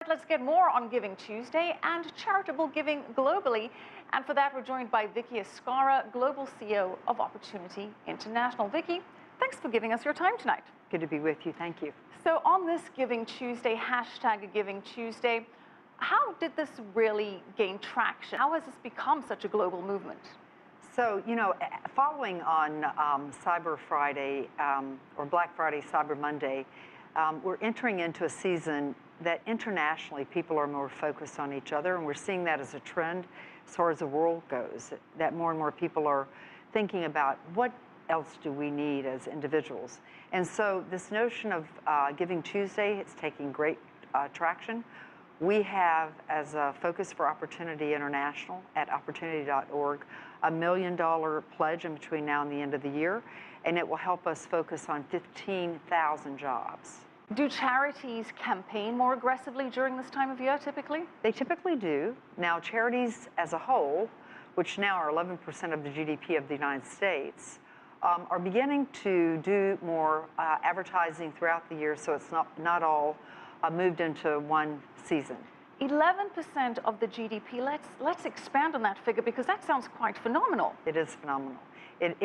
Let's get more on Giving Tuesday and charitable giving globally. And for that, we're joined by Vicki Escarra, Global CEO of Opportunity International. Vicki, thanks for giving us your time tonight. Good to be with you. Thank you. So on this Giving Tuesday, hashtag Giving Tuesday, how did this really gain traction? How has this become such a global movement? So, following on Cyber Friday or Black Friday, Cyber Monday, we're entering into a season that internationally people are more focused on each other, and we're seeing that as a trend as far as the world goes, that more and more people are thinking about what else do we need as individuals. And so this notion of Giving Tuesday is taking great traction. We have, as a focus for Opportunity International at opportunity.org, $1 million pledge in between now and the end of the year, and it will help us focus on 15,000 jobs. Do charities campaign more aggressively during this time of year, typically? They typically do. Now, charities as a whole, which now are 11% of the GDP of the United States, are beginning to do more advertising throughout the year, so it's not all moved into one season. 11% of the GDP. Let's expand on that figure, because that sounds quite phenomenal. It is phenomenal.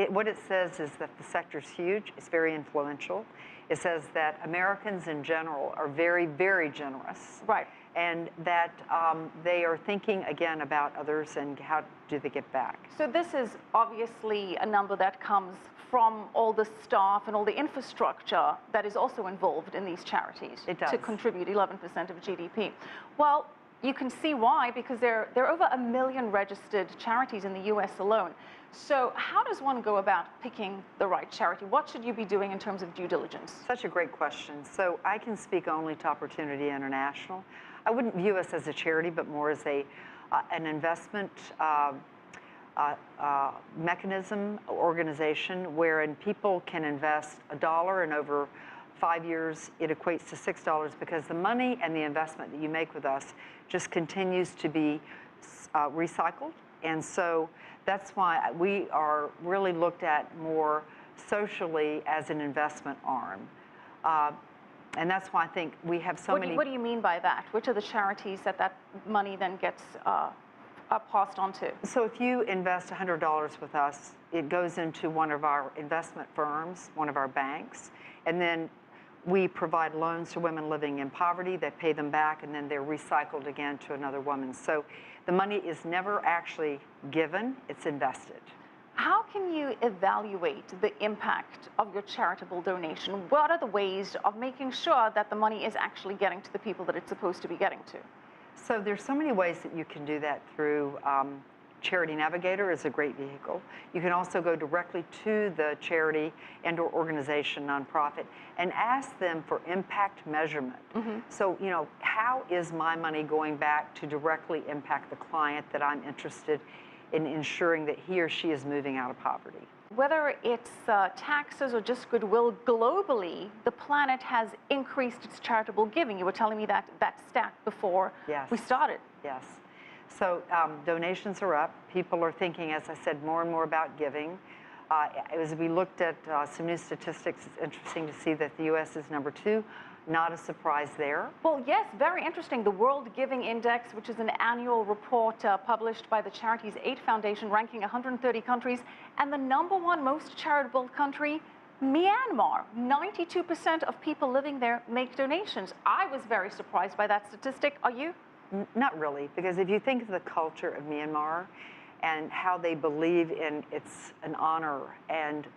What it says is that the sector's huge. It's very influential. It says that Americans in general are very, very generous. Right. And that they are thinking again about others and how do they get back. So this is obviously a number that comes from all the staff and all the infrastructure that is also involved in these charities. It does. To contribute 11% of GDP. Well, you can see why, because there are over 1 million registered charities in the US alone. So how does one go about picking the right charity? What should you be doing in terms of due diligence? Such a great question. So I can speak only to Opportunity International. I wouldn't view us as a charity, but more as an investment mechanism, organization, wherein people can invest $1, and over 5 years it equates to $6, because the money and the investment that you make with us just continues to be recycled. And so that's why we are really looked at more socially as an investment arm. And that's why I think we have so many... What do you mean by that? Which are the charities that money then gets passed on to? So if you invest $100 with us, it goes into one of our investment firms, one of our banks, and then we provide loans to women living in poverty. They pay them back, and then they're recycled again to another woman. So the money is never actually given, it's invested. How can you evaluate the impact of your charitable donation? What are the ways of making sure that the money is actually getting to the people that it's supposed to be getting to? So there's so many ways that you can do that through Charity Navigator is a great vehicle. You can also go directly to the charity and or organization, nonprofit, and ask them for impact measurement. Mm-hmm. So, how is my money going back to directly impact the client that I'm interested in ensuring that he or she is moving out of poverty? Whether it's taxes or just goodwill, globally, the planet has increased its charitable giving. You were telling me that stat before we started. Yes. So donations are up. People are thinking, as I said, more and more about giving. As we looked at some new statistics, it's interesting to see that the U.S. is number 2. Not a surprise there. Well, yes, very interesting. The World Giving Index, which is an annual report published by the Charities Aid Foundation, ranking 130 countries, and the #1 most charitable country, Myanmar. 92% of people living there make donations. I was very surprised by that statistic. Are you? Not really, because if you think of the culture of Myanmar and how they believe in it's an honor and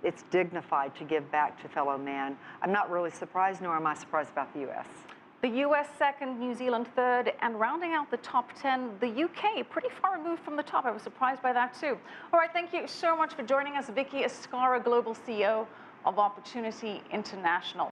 it's dignified to give back to fellow man, I'm not really surprised, nor am I surprised about the U.S. The U.S. second, New Zealand third, and rounding out the top 10, the U.K., pretty far removed from the top. I was surprised by that too. All right, thank you so much for joining us, Vicki Escarra, Global CEO of Opportunity International.